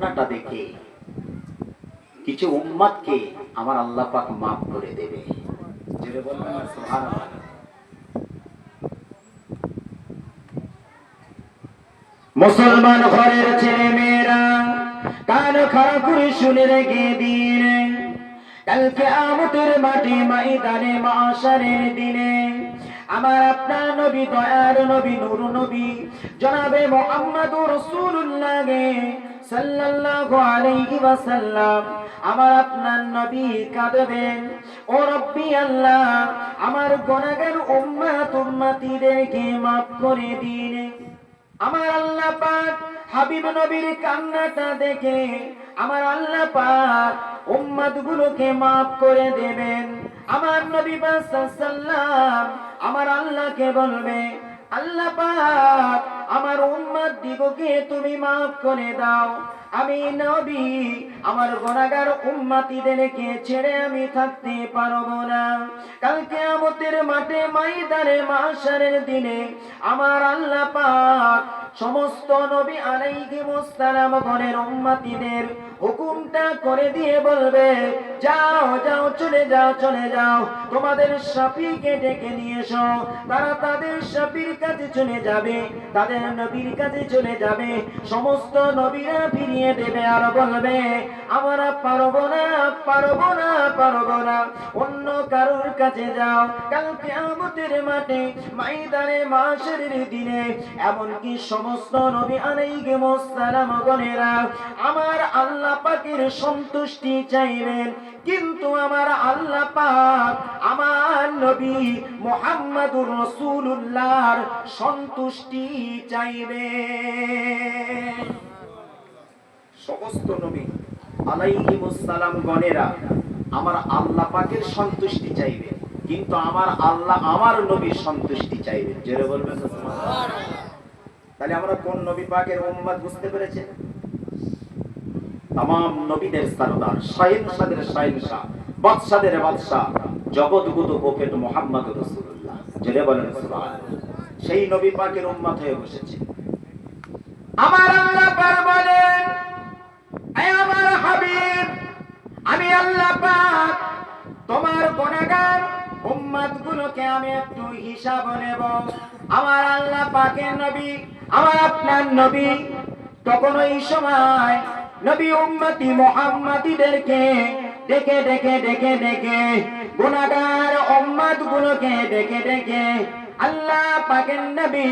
কান্নাটা দেখে কিছু উম্মতকে আমার আল্লাহ পাক মাফ করে দেবে। জোরে বলবেন না সুবহানাল্লাহ। মুসলমান ঘরের ছেলে মেয়েরা কান খাড়া করে শুনে রেখে দিন, কাল কিয়ামতের মাঠে ময়দানে মাশারের দিনে আমার আপনার নবী, দয়ার নবী, নূর নবী জনাবে মুহাম্মদুর রাসূলুল্লাহ সাল্লাল্লাহু আলাইহি ওয়াসাল্লাম আমার আপনার নবী কাঁদবেন, ও রব্বি আল্লাহ আমার গুনাহগার উম্মত উম্মতিদেরকে মাফ করে দিন। আমার আল্লাহ পাক হাবিব নবীর কান্নাটা দেখে আমার আল্লাহ পাক উম্মতগুলোকে মাফ করে দেবেন। আমার নবী সাল্লাল্লাহু আমার আল্লাহকে বলবে, আল্লাহ পাক আমার উম্মত দিগকে তুমি মাফ করে দাও, আমি নবী আমার গুনাহগার উম্মতিদেরকে ছেড়ে আমি থাকতে পারবো না। কাল কিয়ামতের মাঠে ময়দানে মাশারের দিনে আমার আল্লাহ পাক সমস্ত নবী আলাইহিমুস সালাম গণের উম্মতিদের হুকুমটা করে দিয়ে বলবে, যাও যাও চলে যাও চলে যাও, তোমাদের শাফিকে ডেকে নিয়ে এসো। তারা তাদের শাফির কাছে চলে যাবে, তাদের নবীর কাছে চলে যাবে, সমস্ত নবীরা ফিরিয়ে দেবে আর বলবে, আমরা পারবো না পারবো না পারবো না, অন্য কারোর কাছে যাও। কাল কিয়ামতের মাঠে ময়দানে মাশারের দিনে এমনকি সমস্ত নবী আলাইহিমুস সালাম গণেরা আমার আল্লাহ পাকের সন্তুষ্টি চাইবেন, কিন্তু আমার আল্লাহ পাক আমার নবী মুহাম্মদুর রাসূলুল্লাহর সন্তুষ্টি চাইবেন। সমস্ত নবী আলাইহিমুস সালাম গণেরা আমার আল্লাহ পাকের সন্তুষ্টি চাইবে, কিন্তু আমার আল্লাহ আমার নবীর সন্তুষ্টি চাইবে। জোরে বলবেন সুবহানাল্লাহ। তাহলে আমরা কোন নবী পাকের উম্মত বুঝতে পেরেছেন? तमाम নবীদের সরদার, শাহিনশাদের শাহিনশাহ, বাদশাদের বাদশাহ, জগৎগুরু প্রফেট মুহাম্মদ রাসূলুল্লাহ। জোরে বলেন সুবহানাল্লাহ। সেই নবী পাকের উম্মত হয়ে বসেছে। আমার আল্লাহ পাক বলেন, হে আমার হাবিব, আমি আল্লাহ পাক তোমার গুনাহগার উম্মতগুলোকে আমি একটু হিসাব নেব। আমার আল্লাহ পাকের নবী, আমার আপনার নবী তখন ওই সময় নবী উম্মতি মুহাম্মাদীদেরকে ডেকে ডেকে ডেকে ডেকে গুনাহগার উম্মতগুলোকে ডেকে ডেকে আল্লাহ পাকের নবী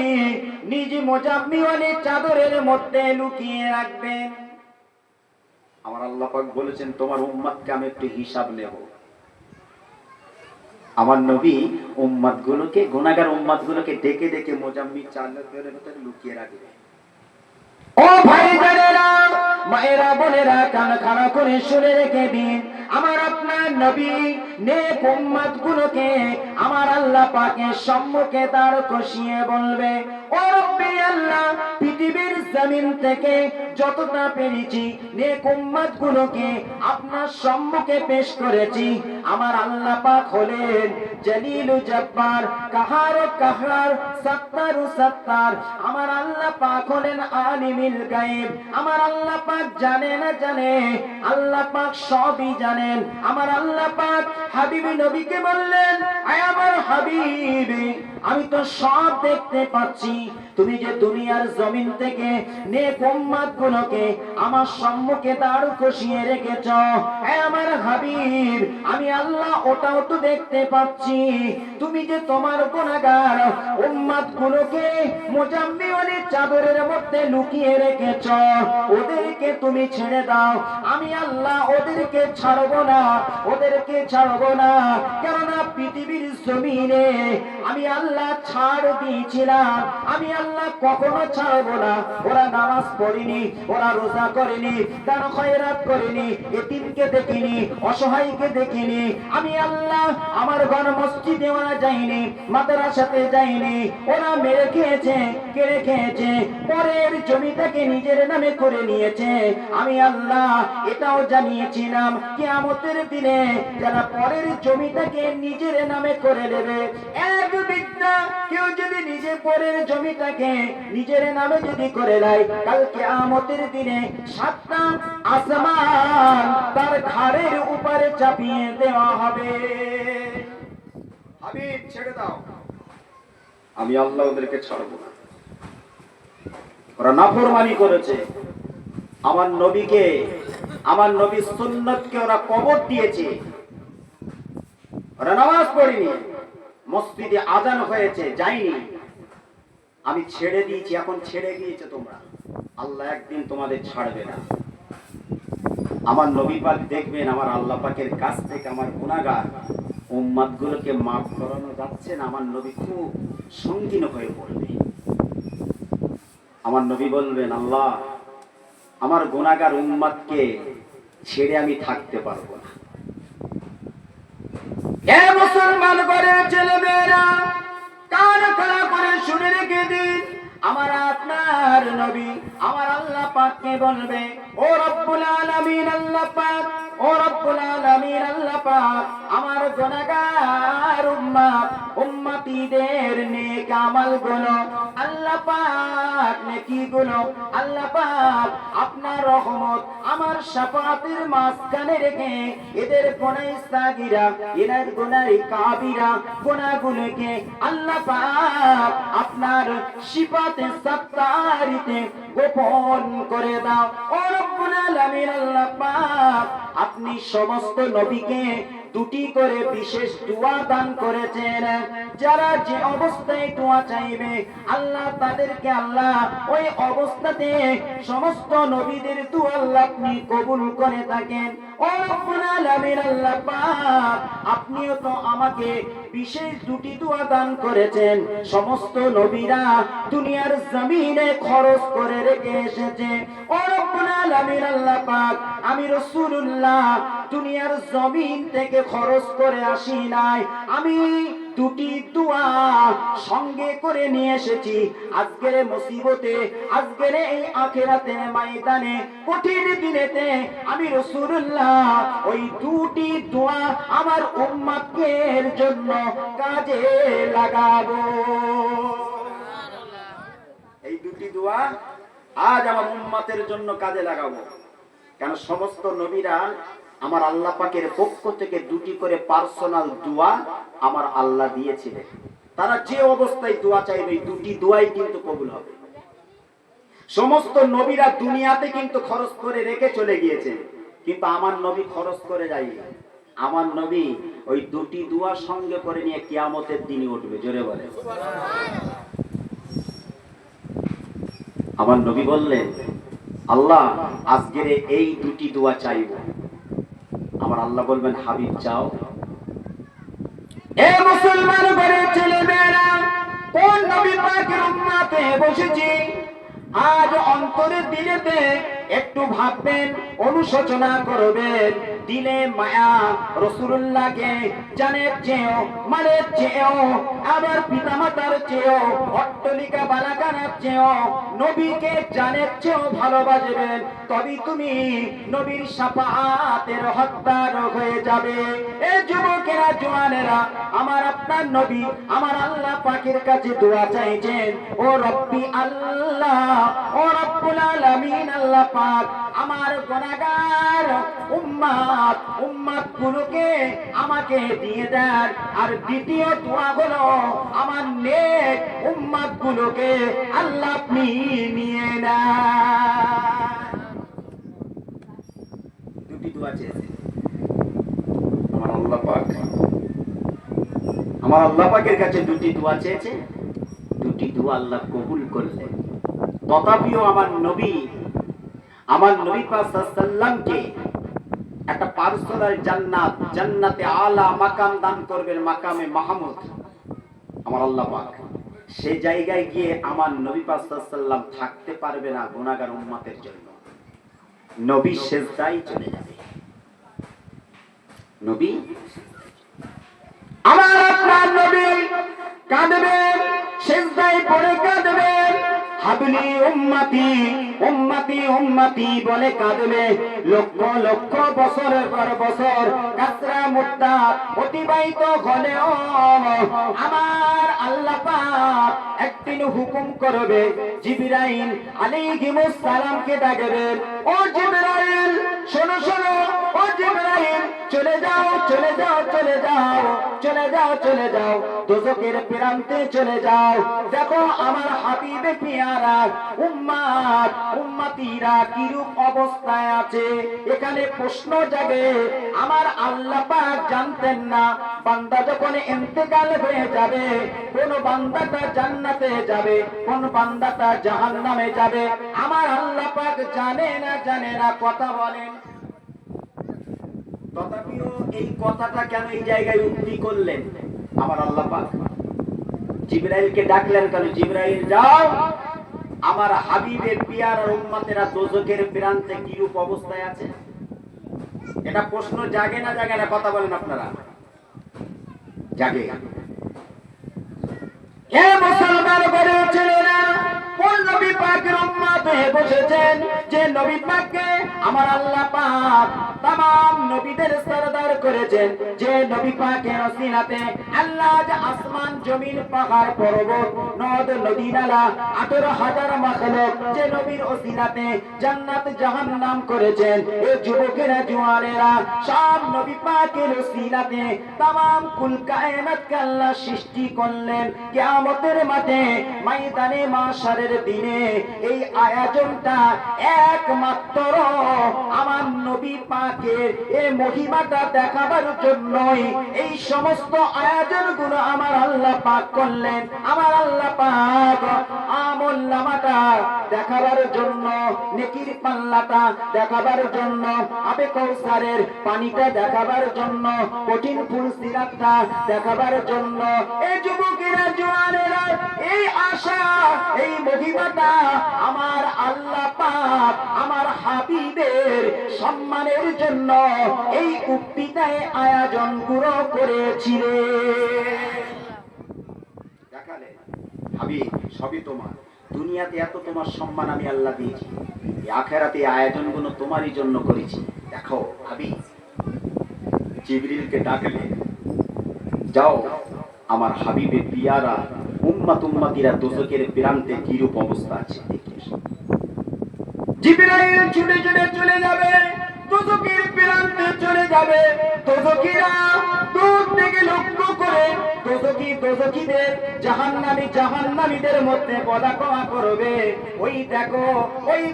নিজ মুজাম্মিলের চাদরের মধ্যে লুকিয়ে রাখবেন। আমার আল্লাহ পাক বলেছেন, তোমার উম্মতকে আমি একটু হিসাব নেব। আমার নবী উম্মতগুলোকে, গুনাহগার উম্মতগুলোকে ডেকে ডেকে মুজাম্মিল চাদরের মধ্যে লুকিয়ে রাখবে। ও ভাই জানেরা, মায়েরা বোনেরা, কান খাড়া করে শুনে রেখে দিন, আমার আপনার নবী নেক উম্মতগুলোকে আমার আল্লাহ পাকের সম্মুখে দাঁড় করিয়ে বলবে, ও রব্বি আল্লাহ, পৃথিবীর জমিন থেকে যতটা পেরেছি নেক উম্মতগুলোকে আপনার সম্মুখে পেশ করেছি। আমার আল্লাহ পাক হলেন জলিলু জব্বার, কাহার কাহার, সত্তারু সত্তার। আমার আল্লাহ পাক হলেন আলিমুল গায়ব। আমার আল্লাহ পাক জানে না জানে, আল্লাহ পাক সবই জানেন। আমার আল্লাহ পাক হাবিব নবীকে বললেন, আয় আমার হাবিব, আমি তো সব দেখতে পাচ্ছি। তুমি যে দুনিয়ার জমিন থেকে নেক উম্মতগুলোকে আমার সম্মুখে দাঁড় করিয়ে রেখেছ, হে আমার হাবিব, আমি আল্লাহ ওটাও তো দেখতে পাচ্ছি। তুমি যে তোমার গুনাহগার উম্মতগুলোকে মুজাম্মিলের চাদরের মধ্যে লুকিয়ে রেখেছ, ওদেরকে তুমি ছেড়ে দাও। আমি আল্লাহ ওদেরকে ছাড়বো না, ওদেরকে ছাড়বো না। কেননা পৃথিবীর জমিনে আমি আল্লাহ ছাড় দিয়েছিলাম, আমি আল্লাহ কখনো ছাড়বো না। ওরা নামাজ পড়েনি, ওরা রোজা করেনি, দান খয়রাত করেনি, এতিমকে দেখিনি, অসহায়কে দেখিনি। আমি আল্লাহ আমার ঘর মসজিদে ওরা যায়নি, মাদ্রাসাতে যায়নি, ওরা মেরে খেয়েছে, কেড়ে খেয়েছে। রেখেছে, পরের জমিটাকে নিজের নামে করে নিয়েছে। আমি আল্লাহ এটাও জানিয়েছিলাম কিয়ামতের দিনে যারা পরের জমিটাকে নিজের নামে করে নেবে, এক বিদ্যা কেউ যদি নিজে পরের জমিটাকে নিজের নামে যদি করে নেয়, কাল কিয়ামতের দিনে 7টা আসমান তার ঘাড়ের উপরে চাপিয়ে দেওয়া হবে। হাবিব ছেড়ে দাও, আমি আল্লাহ ওদেরকে ছাড়ব না। ওরা নাফরমানি করেছে, আমার নবীকে, আমার নবীর সুন্নতকে ওরা কবর দিয়েছে, ওরা নামাজ পড়েনি, মসজিদে আজান হয়েছে যায়নি, আমি ছেড়ে দিয়েছি, এখন ছেড়ে গিয়েছে তোমরা, আল্লাহ একদিন তোমাদের ছাড়বে না। আমার নবী পাক দেখবেন আমার আল্লাহ পাকের কাছ থেকে আমার গুনাহগার উম্মতগুলোকে মাফ করানো যাচ্ছে না, আমার নবী খুব সঙ্গীন হয়ে পড়বে। আমার নবী বলবেন, আল্লাহ আমার গুনাহগার উম্মতকে ছেড়ে আমি থাকতে পারবো না। হে মুসলমান ঘরের ছেলেমেয়েরা, কান খাড়া করে শুনে রেখে দিন, আমার আপনার নবী আমার আল্লাহ পাককে বলবে, ও রব্বুল আলামিন আল্লাহ পাক, ও রব্বুল আলামিন আল্লাহ পাক, আমার গুনাহগার উম্মতীদের নেক আমলগুলো আল্লাহ পাক, নেকিগুলো আল্লাহ পাক আপনার রহমত আমার শাফাতের মাঝখানে রেখে এদের গুনাহ সাগীরা, এদের গুনাহ কাবীরা গুনাহগুলোকে আল্লাহ পাক আপনার সিফাতে সাত্তারিতে গোপন করে দাও। ও রব্বুল আলামিন আল্লাহ পাক, আপনি সমস্ত নবীকে দুটি করে বিশেষ দোয়া দান করেছেন, যারা যে অবস্থায় দোয়া চাইবে আল্লাহ তাদেরকে আল্লাহ ওই অবস্থাতে সমস্ত নবীদের দোয়া আল্লাহ আপনি কবুল করে থাকেন। ও রব্বুল আলামিন আল্লাহ পাক, আপনিও তো আমাকে বিশেষ দুটি দোয়া দান করেছেন, সমস্ত নবীরা দুনিয়ার জমিনে খরচ করে রেখে এসেছে। ও রব্বুল আলামিন আল্লাহ পাক, আমি রাসূলুল্লাহ দুনিয়ার জমিন থেকে খরচ করে আসি নাই, আমি দুটি দোয়া সঙ্গে করে নিয়ে এসেছি। আজকের মুসিবতে, আজকের এই আখিরাতের ময়দানে, কঠিন দিনেতে আমি রাসূলুল্লাহ ওই দুটি দোয়া আমার উম্মতের জন্য কাজে লাগাবো। এই দুটি দোয়া আজ আমার উম্মতের জন্য কাজে লাগাবো। কেন সমস্ত নবীরা আমার আল্লাহ পাকের পক্ষ থেকে দুটি করে পার্সোনাল দোয়া আমার আল্লাহ দিয়েছিলেন, তারা যে অবস্থায় দোয়া চাইবে এই দুটি দোয়াই কিন্তু কবুল হবে। সমস্ত নবীরা দুনিয়াতে কিন্তু খরচ করে রেখে চলে গিয়েছেন, কিন্তু আমার নবী খরচ করে যায়নি। আমার নবী ওই দুটি দোয়া সঙ্গে করে নিয়ে কিয়ামতের দিনে উঠবে। জোরে বলে আমার নবী বললেন, আল্লাহ আজকের এই দুটি দোয়া চাইব। আমার আল্লাহ বলবেন, হাবিব চাও। এ মুসলমান ঘরের ছেলেমেয়েরা, কোন নবী পাকের উম্মতে বসেছি, আজ অন্তরের দিলেতে একটু ভাববেন, অনুশোচনা করবেন, দিলে মায়া রাসূলুল্লাহকে জানের চেয়েও, মালের চেয়েও, আবার পিতামাতার চেয়েও, অট্টালিকা বালাকানার চেয়েও, নবীকে জানের চেয়েও ভালোবাসবেন, তবে তুমি নবীর শাফাআতের হকদার হয়ে যাবে। এই যুবকেরা, জওয়ানেরা, আমার আপনার নবী আমার আল্লাহ পাকের কাছে দোয়া চাইছেন, ও রব্বি আল্লাহ, ও রব্বুল আলামিন আল্লাহ পাক, আমার গুনাহগার উম্মতগুলোকে আমাকে দিয়ে দেন। আর দ্বিতীয় দোয়া হলো আমার নেক উম্মতগুলোকে আল্লাহ আপনি নিয়ে নেন। দুটি দোয়া চেয়েছে আমার আল্লাহ পাক, আমার আল্লাহ পাকের কাছে দুটি দোয়া চেয়েছে, দুটি দোয়া আল্লাহ কবুল করলেন। তথাপিও আমার নবী পাক সাল্লাল্লাহকে একটা পার্সোনাল জান্নাত, জান্নাতে আলা মাকাম দান করবেন, মাকামে মাহমুদ আমার আল্লাহ পাক। সেই জায়গায় গিয়ে আমার নবী পাক সাল্লাল্লাহু থাকতে পারবে না গুনাহগার উম্মতের জন্য, নবী সেজদায় চলে যাবে। নবী, আমার আপনার নবী কাঁদবেন, সেজদায় পড়ে কাঁদবেন, হাবলি উম্মতি উম্মতি উম্মতি বলে কাঁদবে। লক্ষ লক্ষ বছরের পর বছর কাতরা মুদ্দা অতিবাহিত হলেও আমার আল্লাহ পাক একদিন হুকুম করবে, জিবরাইল আলাইহিস সালামকে ডাকবেন, ও জিবরাইল শোনো শোনো, ও জিবরাইল চলে যাও চলে যাও চলে যাও চলে যাও চলে যাও দোজখের প্রান্তে চলে যাও। দেখো আমার হাবিবে পিয়ারা উম্মত উম্মতিরা কিরূপ অবস্থায় আছে। এখানে প্রশ্ন জাগে, আমার আল্লাহ পাক জানতেন না বান্দা যখন ইন্তেকাল হয়ে যাবে কোন বান্দাটা জান্নাতে যাবে কোন বান্দাটা জাহান্নামে যাবে? আমার আল্লাহ পাক জানে না কথা বলেন। তথাপিও এই কথাটা কেন এই জায়গায় উক্তি করলেন? আমার আল্লাহ পাক জিবরাইলকে ডাকলেন কেন? জিবরাইল যাও, আমার হাবিবের পিয়ারার উম্মতেরা দোজখের প্রান্তে কিরূপ অবস্থায় আছে। এটা প্রশ্ন জাগে না জাগে না? কথা বলেন আপনারা। জাগে। হে মুসলমান বড় ছেলেরা, কোন নবী পাকের উম্মত হয়ে বসেছেন যে নবী পাককে আমার আল্লাহ পাক तमाम নবীদের সরদার করেছেন, যে নবী পাকের ওসিলাতে আল্লাহ যে আসমান জমিন পাহাড় পর্বত নদ নদী নালা 18,000 মাখলুক যে নবীর ওসিলাতে জান্নাত জাহান্নাম করেছেন। এই যুবকেরা জওয়ানেরা সব নবী পাকের ওসিলাতে तमाम কুল কায়নাতকে আল্লাহ সৃষ্টি করলেন। কিয়ামতের মাঠে ময়দানে মাশারের দিনে এই আয়োজনটা একমাত্র আমার নবী পাকের এই মহিমাটা দেখাবার জন্যই এই সমস্ত আয়োজনগুলো আমার আল্লাহ পাক করলেন। আমার আল্লাহ পাক আমলনামাটা দেখাবার জন্য, নেকির পাল্লাটা দেখাবার জন্য, আবে কৌসারের পানিটা দেখাবার জন্য, কঠিন ফুল সিরাতটা দেখাবার জন্য এই যুবকেরা জওয়ানেরা এই আশা এই মহিমাটা আমার আল্লাহ পাক আমার হাবিবের সম্মানের জন্য এই উক্তিটায় আয়োজন করেছিলেন। দেখালে হাবিব সবই তোমার, দুনিয়াতে এত তোমার সম্মান আমি আল্লাহ দিয়েছি, এই আখিরাতে আয়োজনগুলো তোমারই জন্য করেছি। দেখো হাবিব জিবরিলকে ডাকলে, যাও আমার হাবিবে পিয়ারা উম্মত উম্মতিরা দোজখের প্রান্তে কিরূপ অবস্থা আছে দেখে এসো। জিবরাইল ছুটে ছুটে চলে যাবে, দোজখের প্রান্তে চলে যাবে। দোজখীরা দূর থেকে লক্ষ্য করে দোজখীদের জাহান্নামীদের মধ্যে বলাকওয়া করবে, ওই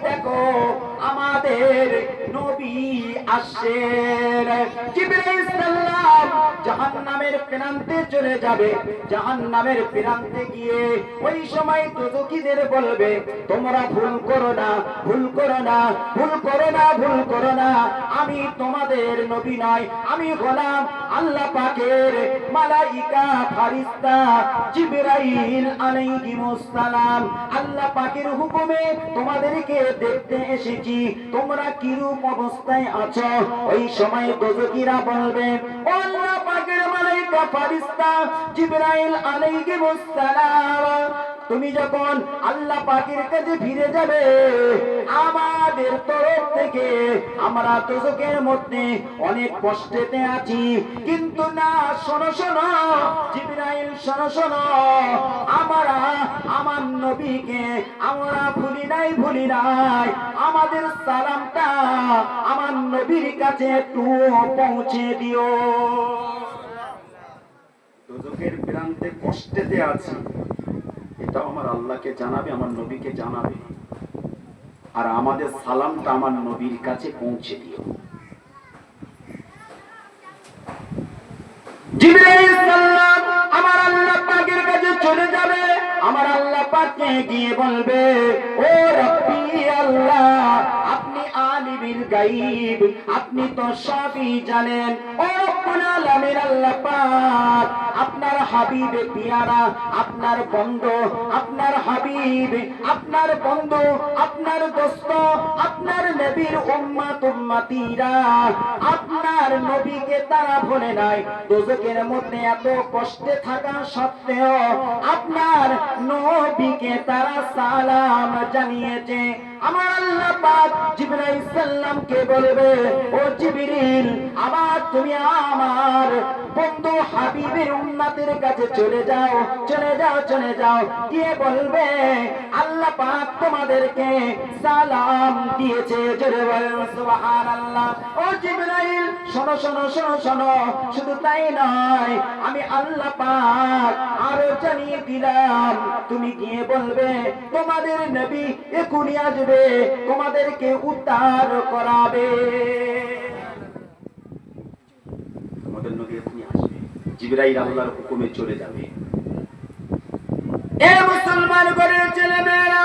দেখো আমাদের নবী আসছেন। জিবরাইল সাল্লাম জাহান্নামের প্রান্তে চলে যাবে। জাহান্নামের প্রান্তে গিয়ে ওই সময় দোজখীদের বলবে, তোমরা ভুল করো না, ভুল করো না, ভুল করো না, ভুল করো না, আমি তোমাদের নবী নয়, আমি গোলাম আল্লাহ পাকের মালাইকা ফারিস্তা জিবরাইল আলাইহিস সালাম। আল্লাহ পাকের হুকুমে তোমাদেরকে দেখতে এসেছি, তোমরা কিরূপ অবস্থায় আছো। ওই সময় দোজখীরা বলবে, ও আল্লাহ পাকের মালাইকা ফারিস্তা জিবরাইল আলাইহিস সালাম, তুমি যখন আল্লাহ পাকের কাছে ফিরে যাবে আমাদের তরফ থেকে আমরা দোজখের মধ্যে অনেক কষ্টেতে আছি, কিন্তু না, শোনো শোনো জিবরাইল, শোনো শোনো, আমার নবীকে আমরা ভুলি নাই, আমাদের সালামটা আমার নবীর কাছে একটু পৌঁছে দিও। দোজখের প্রান্তে কষ্টেতে আছি, এটাও আমার আল্লাহকে জানাবে, আমার নবীকে জানাবে, আর আমাদের সালামটা আমার নবীর কাছে পৌঁছে দিও। জিবরাইল সাল্লাম আমার আল্লাহ পাকের কাছে চলে যাবে, আমার আল্লাহ পাককে গিয়ে বলবে, ও রব্বি আল্লাহ, আপনি আলিমুল গায়ব, আপনি তো সবই জানেন। ও রব্বুল রব্বুল আলামিন আল্লাহ পাক আপনার হাবিবে পিয়ারা, আপনার বন্ধু, আপনার হাবিব, আপনার বন্ধু, আপনার দোস্ত, আপনার নবীর উম্মত উম্মতিরা আপনার নবীকে তারা ভুলে নাই। দোজখের মধ্যে এত কষ্টে থাকা সত্ত্বেও আপনার নবীকে তারা সালাম জানিয়েছে। আমার আল্লাহ পাক জিবরাইল সাল্লামকে বলবে, ও জিবরিল, আবার তুমি আমার বন্ধু হাবিবের উম্মতের কাছে চলে যাও, চলে যাও, চলে যাও, গিয়ে বলবে আল্লাহ পাক তোমাদেরকে সালাম দিয়েছে। জোরে বলেন সুবহানাল্লাহ। ও জিবরাইল, শোনো শোনো শোনো শোনো, শুধু তাই নয়, আমি আল্লাহ পাক আরো জানিয়ে দিলাম, তুমি গিয়ে বলবে তোমাদের নবী এখনই আসবে, তোমাদেরকে উদ্ধার করাবে। তোমাদের নবী এখনই আসবে, জিবরাইল আল্লাহর হুকুমে চলে যাবে। এ মুসলমান ঘরের ছেলেমেয়েরা,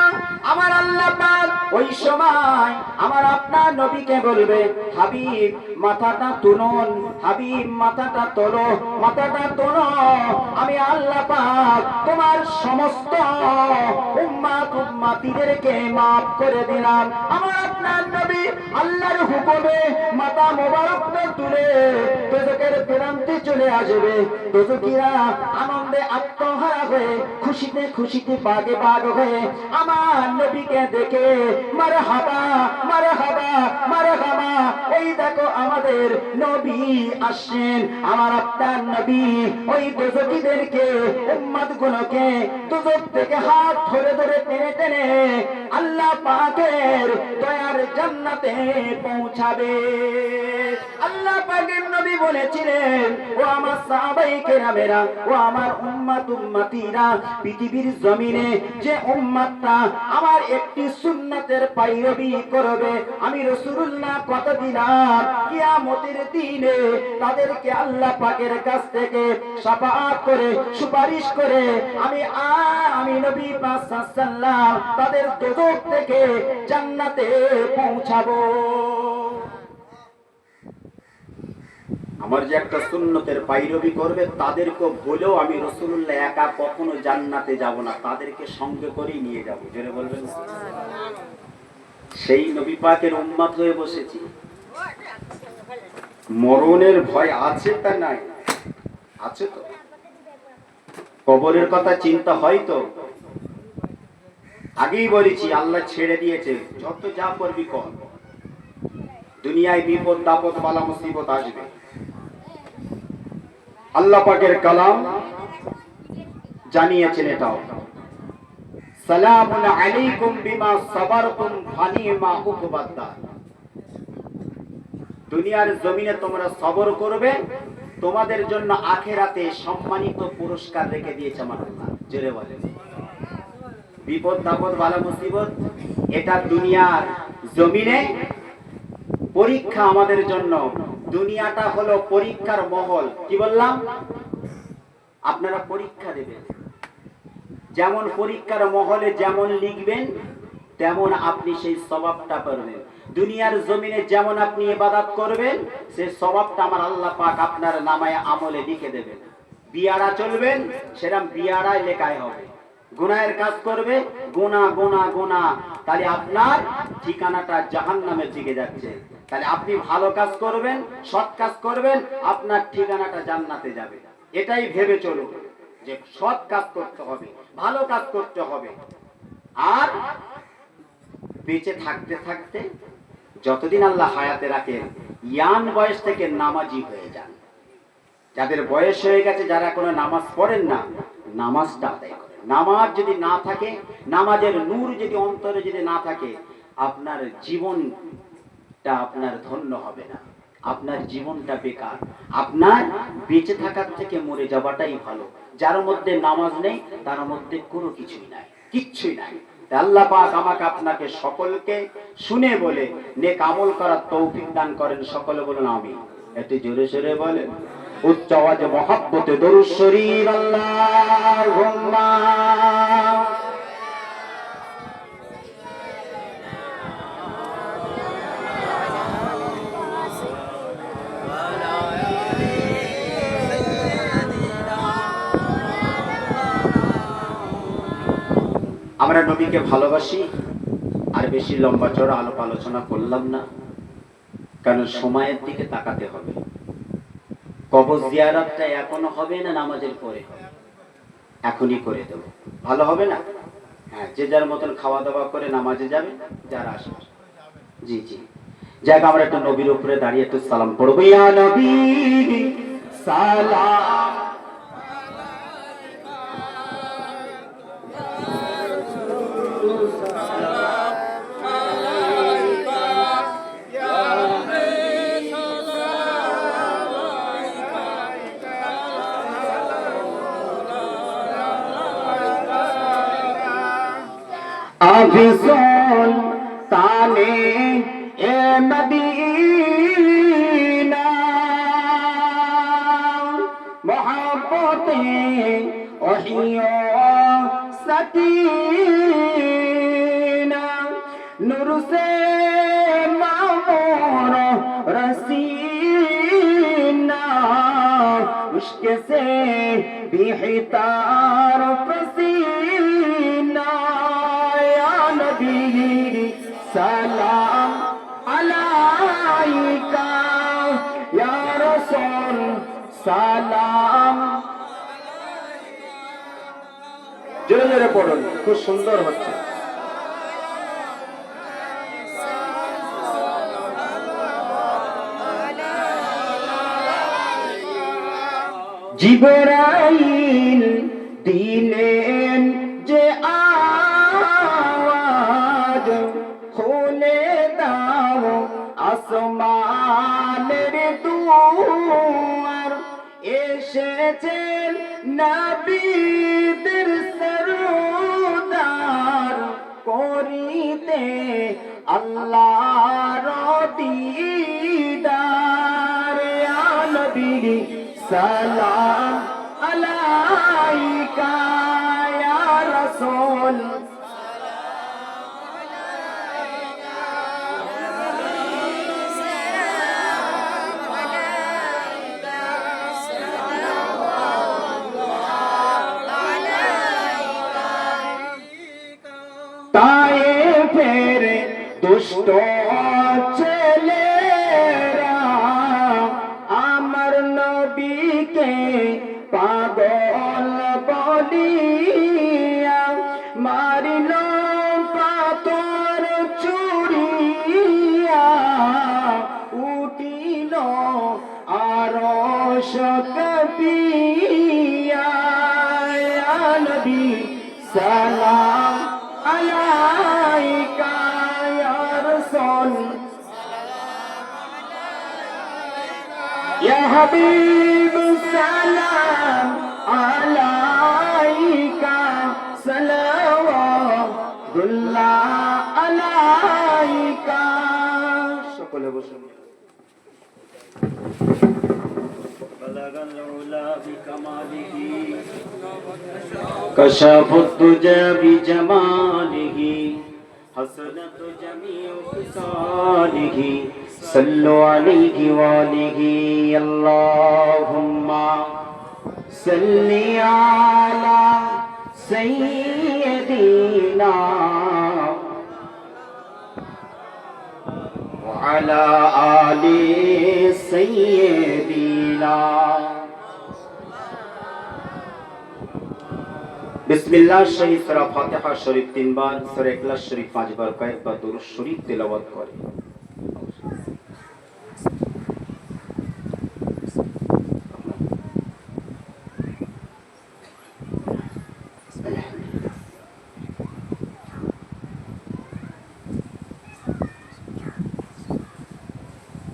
আমার আল্লাহ পাক ওই সময় আমার আপনার নবীকে বলবে, হাবিব মাথাটা তুলুন, হাবিব মাথাটা তোলো, মাথাটা তোলো, আমি আল্লাহ পাক তোমার সমস্ত উম্মত উম্মতিদেরকে মাফ করে দিলাম। আমার আপনার নবী আল্লাহর হুকুমে মাথা মোবারকটা তুলে দোজখের প্রান্তে চলে আসবে। দোজখীরা আনন্দে আত্মহারা হয়ে, খুশিতে খুশিতে বাগে বাগ হয়ে আমার নবীকে দেখে মারহাবা মারহাবা মারহাবা, এই দেখো আমাদের নবী আসছেন। আমার আপনার নবী ওই দোজখীদেরকে, উম্মত গুলোকে দোজখ থেকে হাত ধরে ধরে টেনে টেনে আল্লাহ পাকের দয়ার জান্নাতে পৌঁছাবে। আল্লাহ পাকের নবী বলেছিলেন, ও আমার সাহাবায়ে কেরামেরা, ও আমার উম্মত উম্মতিরা, পৃথিবীর জমিনে যে উম্মতটা আমার একটি সুন্নাতের পায়রবি করবে, আমি রাসূলুল্লাহ কথা দিলাম কিয়ামতের দিনে তাদেরকে আল্লাহ পাকের কাছ থেকে শাফাআত করে, সুপারিশ করে আমি নবী পাক সাল্লাল্লাহু তাদের দোজখ থেকে জান্নাতে পৌঁছাবো। আমার যে একটা সুন্নতের পায়রবি করবে তাদেরকে বলেও আমি রাসূলুল্লাহ একা কখনো জান্নাতে যাব না, তাদেরকে সঙ্গে করেই নিয়ে যাব। জোরে বলবেন সুবহানাল্লাহ। সেই নবী পাকের উম্মত হয়ে বসেছি। মরণের ভয় আছে তা নাই? আছে তো। কবরের কথা চিন্তা হয় তো? আগেই বলেছি আল্লাহ ছেড়ে দিয়েছে, যত যা করবি কর, দুনিয়ায় বিপদ আপদ বালা মুসিবত আসবে। আল্লাহ পাকের কালাম জানিয়েছেন এটাও, সালামুন আলাইকুম বিমা সাবারতুম ফানিমা উকবাদ্দার। দুনিয়ার জমিনে তোমরা সবর করবে, তোমাদের জন্য আখিরাতে সম্মানিত পুরস্কার রেখে দিয়েছে আমার আল্লাহ। জোরে বলেন। বিপদ আপদ বালা মুসিবত এটা দুনিয়ার জমিনে পরীক্ষা আমাদের জন্য। দুনিয়াটা হলো পরীক্ষার মহল। কি বললাম? আপনারা পরীক্ষা দেবেন, যেমন পরীক্ষার মহলে যেমন লিখবেন তেমন আপনি সেই সওয়াবটা পাবেন। দুনিয়ার জমিনে যেমন আপনি ইবাদত করবেন সেই সওয়াবটা আমার আল্লাহ পাক আপনার নামায়ে আমলে লিখে দেবেন। বিয়ারা চলবেন, সেরকম বিয়ারায় লেখায় হবে। গুনাহের কাজ করবে, গুনাহ গুনাহ গুনাহ, তাহলে আপনার ঠিকানাটা জাহান্নামের দিকে যাচ্ছে। তাহলে আপনি ভালো কাজ করবেন, সৎ কাজ করবেন, আপনার ঠিকানাটা জান্নাতে যাবে। এটাই ভেবে চলুন যে সৎ কাজ করতে হবে, ভালো কাজ করতে হবে। আর বেঁচে থাকতে থাকতে যতদিন আল্লাহ হায়াতে রাখেন, ইয়ান বয়স থেকে নামাজি হয়ে যান। যাদের বয়স হয়ে গেছে, যারা কোনো নামাজ পড়েন না, নামাজটা আদায় করেন। নামাজ যদি না থাকে, নামাজের নূর যদি অন্তরে যদি না থাকে, আপনার জীবনটা আপনার ধন্য হবে না, আপনার জীবনটা বেকার। আপনার বেঁচে থাকার থেকে মরে যাওয়াটাই ভালো। যার মধ্যে নামাজ নেই তার মধ্যে কোনো কিছুই নাই, কিচ্ছুই নাই। আল্লাহ পাক আমাকে আপনাকে সকলকে শুনে বলে নেক আমল করার তৌফিক দান করেন। সকলে বলুন আমিন। একটু জোরে জোরে বলেন, উচ্চ আওয়াজে মহব্বতে দরুদ শরীফ আল্লাহুম্মা। আমরা নবীকে ভালোবাসি, আর বেশি লম্বা চড়া আলাপ আলোচনা করলাম না, কারণ সময়ের দিকে তাকাতে হবে। কবর জিয়ারতটা এখনো হবে না নামাজের পরে হবে? এখনই করে দেব, ভালো হবে না? হ্যাঁ, যে যার মতন খাওয়া দাওয়া করে নামাজে যাবে যারা আসবে। জি জি, যাক আমরা একটু নবীর উপরে দাঁড়িয়ে একটু সালাম পড়বো। ইয়া নবী সালাম আফিসুল তানে এ মদিনা মোহাব্বতে ওহিও সকিনা নূর সে মামুর রসিনা উশকে সে বিহতার ফসিনা সালাম আলাইকা ইয়া রাসূল সালাম। জোরে জোরে পড়ুন, খুব সুন্দর হচ্ছে। জিবরাইল দিলেন যে আওয়াজ, খুলে দাও আসমানের দুয়ার, এসেছেন নবীদের সরদার, করিতে আল্লাহর দিদার। ইয়া নবী সালাম আলাইকা ইয়া রাসূল তায়েফের দুষ্ট ছেলেরা আমার নবীকে পাগল বলিয়া মারিল পাথর ছুড়িয়া, উঠিল আরশ কাঁপিয়া। ইয়া নবী সালাম আলাইকা ইয়া রাসূল ইয়া হাবিব সালাম আলাইকা সালাওয়াতুল্লাহ আলাইকা। সকলে বসুন। বালাগাল উলা বিকামালিহি কশাফত তুজা বিজামালিহি হাসানাত জামিউ ফিসালিহি সাল্লু আলাইহি ওয়া আলিহি আল্লাহুম্মা সাল্লি আলা সাইয়্যিদিনা ওয়া আলা আলি সাইয়্যিদিনা। বিসমিল্লাহ শরীফ, সূরা ফাতিহা শরীফ 3 বার, সূরা ইখলাস শরীফ 5 বার, কয়েকবার দুরূদ শরীফ তেলাওয়াত করে।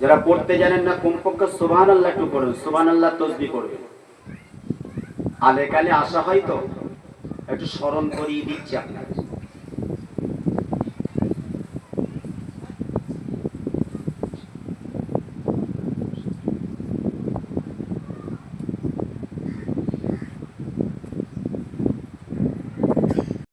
যারা পড়তে জানেন না কমপক্ষে সুবহানাল্লাহ একটু পড়ুন, সুবহানাল্লাহ তাসবিহ করবেন। আলে কালে আসা হয় তো একটু স্মরণ করিয়ে দিচ্ছি আপনাকে।